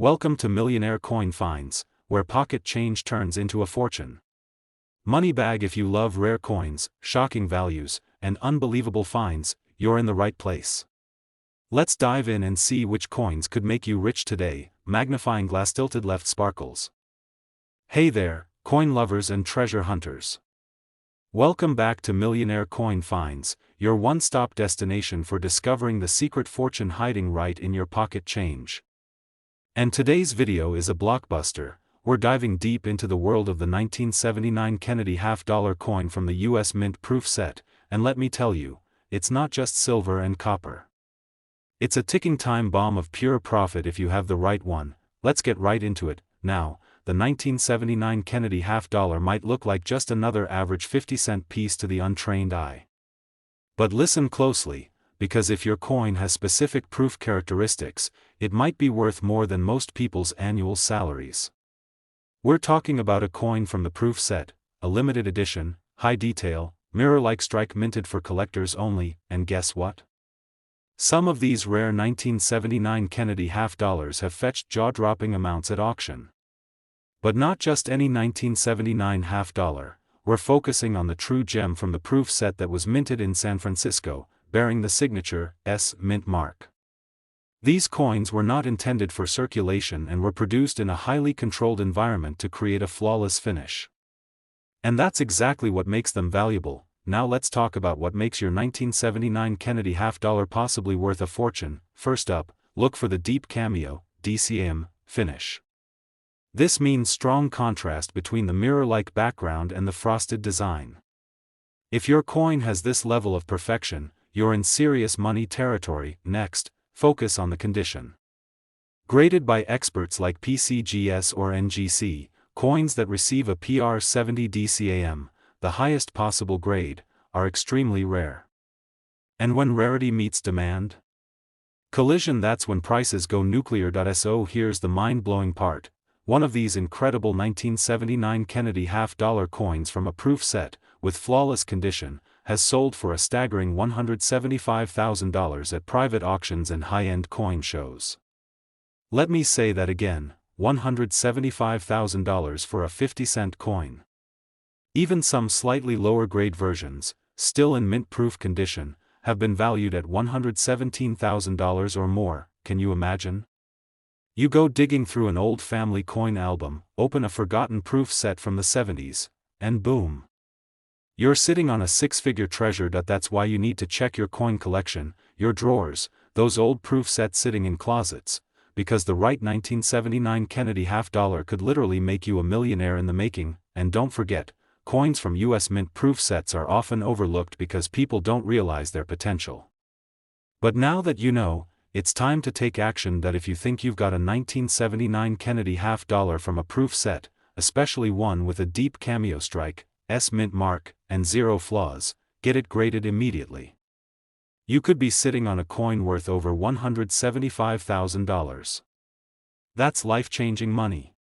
Welcome to Millionaire Coin Finds, where pocket change turns into a fortune. Money bag. If you love rare coins, shocking values, and unbelievable finds, you're in the right place. Let's dive in and see which coins could make you rich today. Magnifying glass. Tilted left sparkles. Hey there, coin lovers and treasure hunters. Welcome back to Millionaire Coin Finds, your one-stop destination for discovering the secret fortune hiding right in your pocket change. And today's video is a blockbuster. We're diving deep into the world of the 1979 Kennedy half-dollar coin from the US Mint proof set, and let me tell you, it's not just silver and copper. It's a ticking time bomb of pure profit if you have the right one. Let's get right into it. Now, the 1979 Kennedy half-dollar might look like just another average 50-cent piece to the untrained eye. But listen closely, because if your coin has specific proof characteristics, it might be worth more than most people's annual salaries. We're talking about a coin from the proof set, a limited edition, high detail, mirror-like strike minted for collectors only, and guess what? Some of these rare 1979 Kennedy half-dollars have fetched jaw-dropping amounts at auction. But not just any 1979 half-dollar, we're focusing on the true gem from the proof set that was minted in San Francisco, bearing the signature S Mint mark. These coins were not intended for circulation and were produced in a highly controlled environment to create a flawless finish. And that's exactly what makes them valuable. Now let's talk about what makes your 1979 Kennedy half-dollar possibly worth a fortune. First up, look for the Deep Cameo (DCM) finish. This means strong contrast between the mirror-like background and the frosted design. If your coin has this level of perfection, you're in serious money territory. Next, focus on the condition. Graded by experts like PCGS or NGC, coins that receive a PR70 DCAM, the highest possible grade, are extremely rare. And when rarity meets demand? Collision. That's when prices go nuclear. So here's the mind-blowing part. One of these incredible 1979 Kennedy half-dollar coins from a proof set, with flawless condition, has sold for a staggering $175,000 at private auctions and high-end coin shows. Let me say that again, $175,000 for a 50-cent coin. Even some slightly lower-grade versions, still in mint-proof condition, have been valued at $117,000 or more. Can you imagine? You go digging through an old family coin album, open a forgotten proof set from the 70s, and boom! You're sitting on a six-figure treasure. That's why you need to check your coin collection, your drawers, those old proof sets sitting in closets, because the right 1979 Kennedy half-dollar could literally make you a millionaire in the making. And don't forget, coins from US Mint proof sets are often overlooked because people don't realize their potential. But now that you know, it's time to take action. If you think you've got a 1979 Kennedy half-dollar from a proof set, especially one with a deep cameo strike, S Mint mark, and zero flaws, get it graded immediately. You could be sitting on a coin worth over $175,000. That's life-changing money.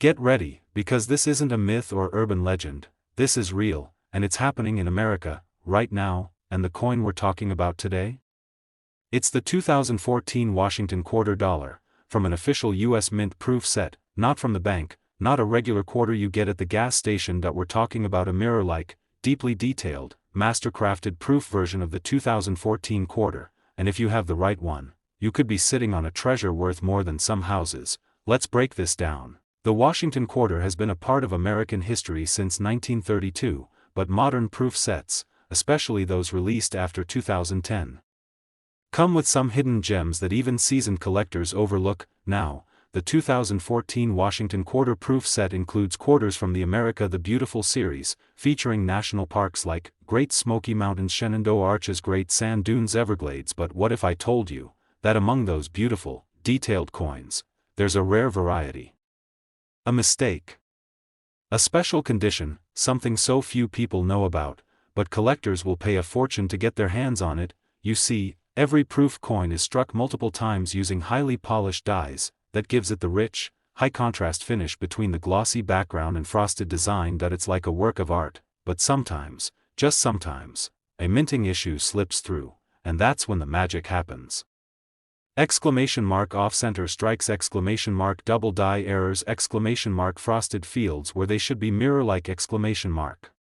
Get ready, because this isn't a myth or urban legend, this is real, and it's happening in America, right now. And the coin we're talking about today? It's the 2014 Washington quarter dollar, from an official US Mint proof set, not from the bank, not a regular quarter you get at the gas station. We're talking about a mirror-like, deeply detailed, master-crafted proof version of the 2014 quarter, and if you have the right one, you could be sitting on a treasure worth more than some houses. Let's break this down. The Washington quarter has been a part of American history since 1932, but modern proof sets, especially those released after 2010. Come with some hidden gems that even seasoned collectors overlook. Now, the 2014 Washington Quarter Proof set includes quarters from the America the Beautiful series, featuring national parks like Great Smoky Mountains, Shenandoah Arches, Great Sand Dunes, Everglades. But what if I told you that among those beautiful, detailed coins, there's a rare variety? A mistake. A special condition, something so few people know about, but collectors will pay a fortune to get their hands on it. You see, every proof coin is struck multiple times using highly polished dies, that gives it the rich, high-contrast finish between the glossy background and frosted design that it's like a work of art. But sometimes, just sometimes, a minting issue slips through, and that's when the magic happens. Exclamation mark off-center strikes, exclamation mark double die errors, exclamation mark frosted fields where they should be mirror-like, exclamation mark.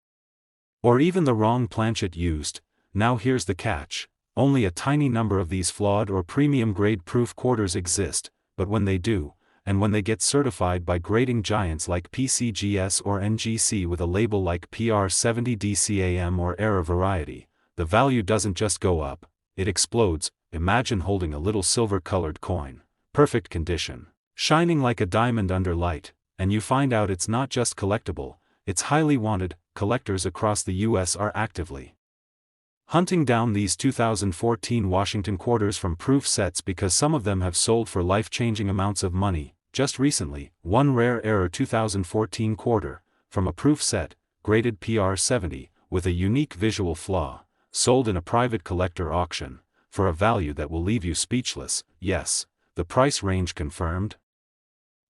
Or even the wrong planchet used. Now here's the catch. Only a tiny number of these flawed or premium-grade proof quarters exist, but when they do, and when they get certified by grading giants like PCGS or NGC with a label like PR70 Deep Cameo or Error Variety, the value doesn't just go up, it explodes. Imagine holding a little silver-colored coin, perfect condition, shining like a diamond under light, and you find out it's not just collectible, it's highly wanted. Collectors across the US are actively hunting down these 2014 Washington quarters from proof sets because some of them have sold for life-changing amounts of money. Just recently, one rare error 2014 quarter, from a proof set, graded PR70, with a unique visual flaw, sold in a private collector auction, for a value that will leave you speechless. Yes, the price range confirmed.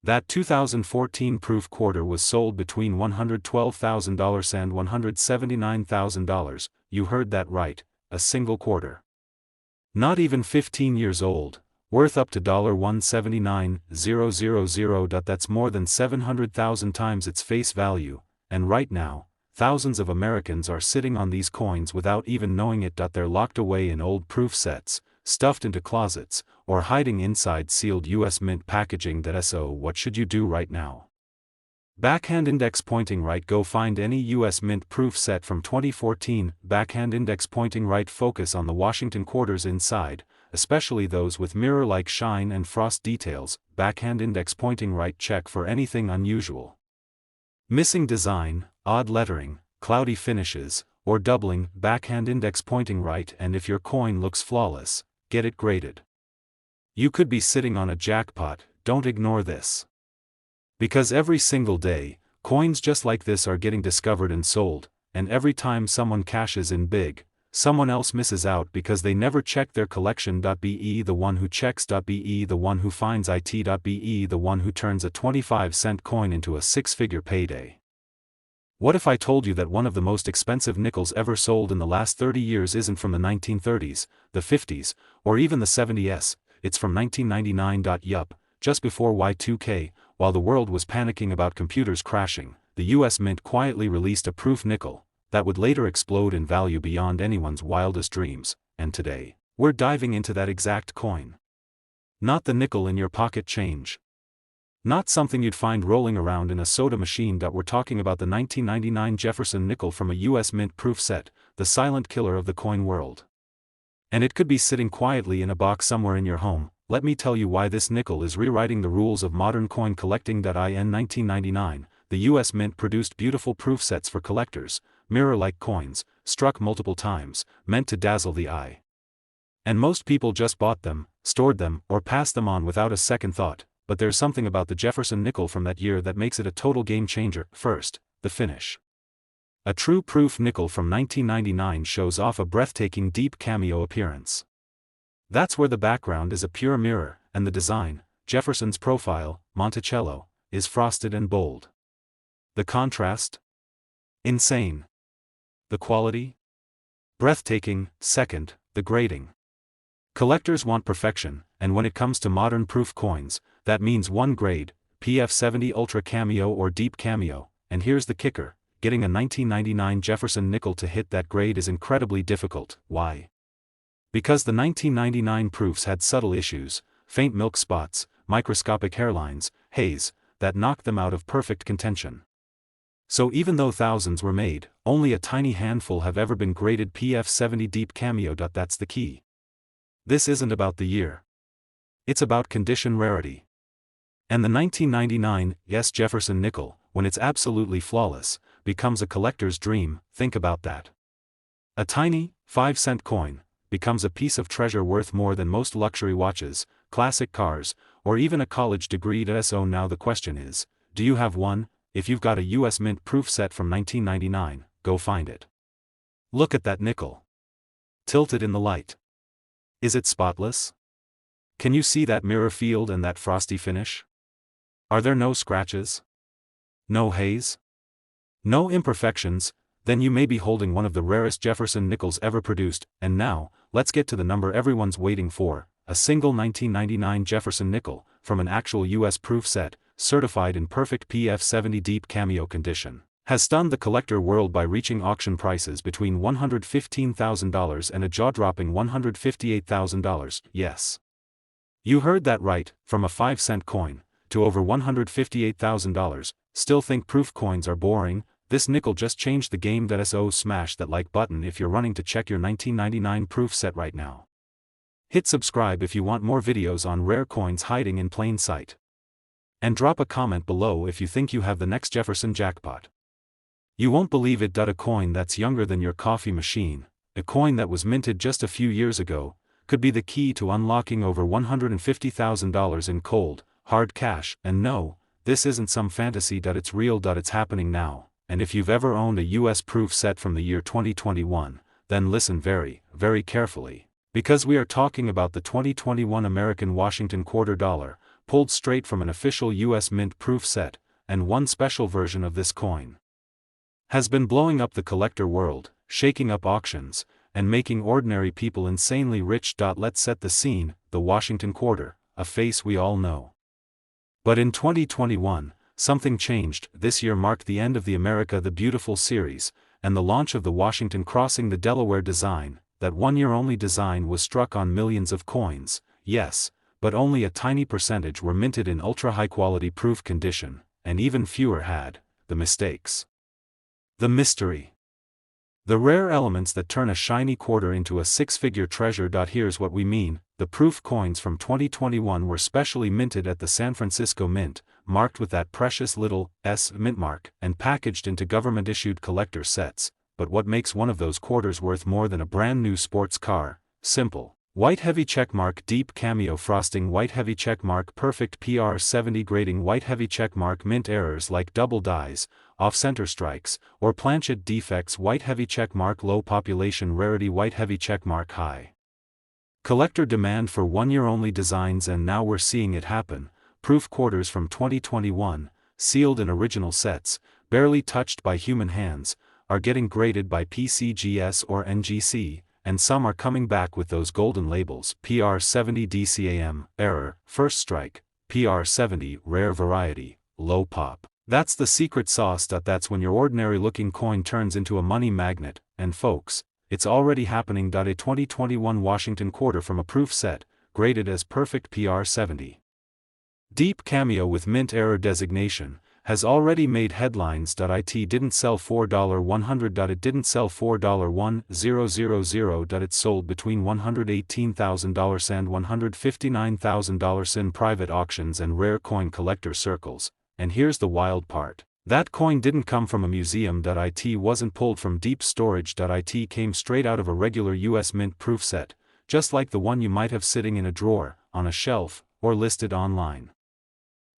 That 2014 proof quarter was sold between $112,000 and $179,000, you heard that right, a single quarter. Not even 15 years old, worth up to $179,000. That's more than 700,000 times its face value, and right now, thousands of Americans are sitting on these coins without even knowing it. They're locked away in old proof sets, stuffed into closets, or hiding inside sealed US Mint packaging. So what should you do right now? Backhand index pointing right. Go find any US Mint proof set from 2014, backhand index pointing right. Focus on the Washington quarters inside, especially those with mirror-like shine and frost details. Backhand index pointing right. Check for anything unusual. Missing design, odd lettering, cloudy finishes, or doubling. Backhand index pointing right. And if your coin looks flawless, get it graded. You could be sitting on a jackpot. Don't ignore this. Because every single day, coins just like this are getting discovered and sold, and every time someone cashes in big, someone else misses out because they never check their collection. Be the one who checks. Be the one who finds it. Be the one who turns a 25-cent coin into a six-figure payday. What if I told you that one of the most expensive nickels ever sold in the last 30 years isn't from the 1930s, the 50s, or even the 70s, it's from 1999. Yup, just before Y2K, while the world was panicking about computers crashing, the US Mint quietly released a proof nickel that would later explode in value beyond anyone's wildest dreams, and today, we're diving into that exact coin. Not the nickel in your pocket change. Not something you'd find rolling around in a soda machine. We're talking about the 1999 Jefferson nickel from a US Mint proof set, the silent killer of the coin world. And it could be sitting quietly in a box somewhere in your home. Let me tell you why this nickel is rewriting the rules of modern coin collecting. In 1999, the US Mint produced beautiful proof sets for collectors, mirror-like coins, struck multiple times, meant to dazzle the eye. And most people just bought them, stored them, or passed them on without a second thought. But there's something about the Jefferson nickel from that year that makes it a total game changer. First, the finish. A true proof nickel from 1999 shows off a breathtaking deep cameo appearance. That's where the background is a pure mirror, and the design, Jefferson's profile, Monticello, is frosted and bold. The contrast? Insane. The quality? Breathtaking. Second, the grading. Collectors want perfection, and when it comes to modern proof coins, that means one grade, PF70 Ultra Cameo or Deep Cameo. And here's the kicker, getting a 1999 Jefferson nickel to hit that grade is incredibly difficult. Why? Because the 1999 proofs had subtle issues, faint milk spots, microscopic hairlines, haze, that knocked them out of perfect contention. So even though thousands were made, only a tiny handful have ever been graded PR70 Deep Cameo. That's the key. This isn't about the year. It's about condition rarity. And the 1999 Jefferson nickel, when it's absolutely flawless, becomes a collector's dream. Think about that. A tiny, 5-cent coin becomes a piece of treasure worth more than most luxury watches, classic cars, or even a college degree. So now the question is, do you have one? If you've got a US mint proof set from 1999, go find it. Look at that nickel. Tilt it in the light. Is it spotless? Can you see that mirror field and that frosty finish? Are there no scratches? No haze? No imperfections? Then you may be holding one of the rarest Jefferson nickels ever produced. And now, let's get to the number everyone's waiting for, a single 1999 Jefferson nickel, from an actual US proof set, certified in perfect PR70 Deep Cameo condition, has stunned the collector world by reaching auction prices between $115,000 and a jaw-dropping $158,000. Yes. You heard that right, from a 5-cent coin to over $158,000. Still think proof coins are boring? This nickel just changed the game. So smash that like button if you're running to check your 1999 proof set right now. Hit subscribe if you want more videos on rare coins hiding in plain sight. And drop a comment below if you think you have the next Jefferson jackpot. You won't believe it. A coin that's younger than your coffee machine, a coin that was minted just a few years ago, could be the key to unlocking over $150,000 in cold, hard cash. And no, this isn't some fantasy. It's real. It's happening now. And if you've ever owned a US proof set from the year 2021, then listen very, very carefully. Because we are talking about the 2021 American Washington quarter dollar, pulled straight from an official US mint proof set, and one special version of this coin has been blowing up the collector world, shaking up auctions, and making ordinary people insanely rich. Let's set the scene. The Washington quarter, a face we all know. But in 2021, something changed. This year marked the end of the America the Beautiful series, and the launch of the Washington Crossing the Delaware design. That one-year-only design was struck on millions of coins, yes, but only a tiny percentage were minted in ultra-high-quality proof condition, and even fewer had the mistakes. The mystery. The rare elements that turn a shiny quarter into a six-figure treasure. Here's what we mean. The proof coins from 2021 were specially minted at the San Francisco Mint, marked with that precious little S mint mark, and packaged into government-issued collector sets. But what makes one of those quarters worth more than a brand new sports car? Simple. White heavy checkmark Deep Cameo frosting, white heavy checkmark perfect PR70 grading, white heavy checkmark mint errors like double dies, off-center strikes, or planchet defects, white heavy checkmark low population rarity, white heavy checkmark high collector demand for one-year-only designs. And now we're seeing it happen. Proof quarters from 2021, sealed in original sets, barely touched by human hands, are getting graded by PCGS or NGC, and some are coming back with those golden labels: PR70 DCAM, error, first strike, PR70 rare variety, low pop. That's the secret sauce. That's when your ordinary-looking coin turns into a money magnet, and folks, it's already happening. A 2021 Washington quarter from a proof set, graded as perfect PR70 Deep Cameo with mint error designation, has already made headlines. It didn't sell $4.100. It didn't sell $4.100. It sold between $118,000 and $159,000 in private auctions and rare coin collector circles. And here's the wild part. That coin didn't come from a museum. It wasn't pulled from deep storage. It came straight out of a regular US mint proof set, just like the one you might have sitting in a drawer, on a shelf, or listed online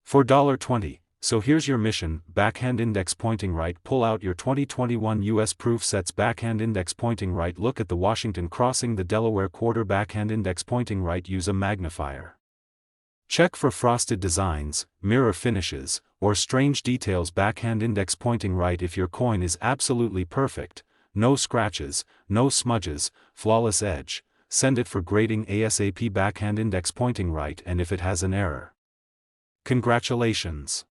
for $20. So here's your mission: backhand index pointing right. Pull out your 2021 US proof sets. Backhand index pointing right. Look at the Washington Crossing the Delaware quarter. Backhand index pointing right. Use a magnifier. Check for frosted designs, mirror finishes, or strange details. Backhand index pointing right. If your coin is absolutely perfect, no scratches, no smudges, flawless edge, send it for grading ASAP. Backhand index pointing right. And if it has an error, congratulations.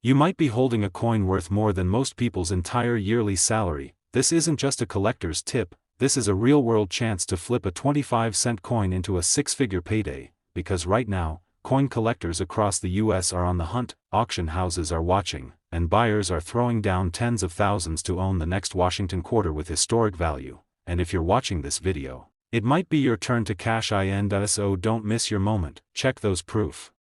You might be holding a coin worth more than most people's entire yearly salary. This isn't just a collector's tip, this is a real-world chance to flip a 25-cent coin into a six-figure payday, because right now, coin collectors across the US are on the hunt, auction houses are watching, and buyers are throwing down tens of thousands to own the next Washington quarter with historic value. And if you're watching this video, it might be your turn to cash in. So don't miss your moment. Check those proof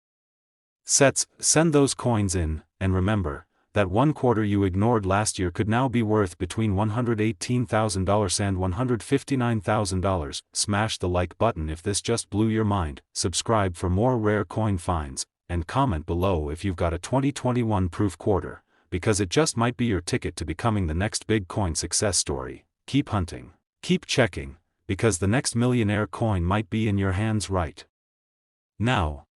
sets, send those coins in, and remember, that one quarter you ignored last year could now be worth between $118,000 and $159,000. Smash the like button if this just blew your mind, subscribe for more rare coin finds, and comment below if you've got a 2021 proof quarter, because it just might be your ticket to becoming the next big coin success story. Keep hunting, keep checking, because the next millionaire coin might be in your hands right now.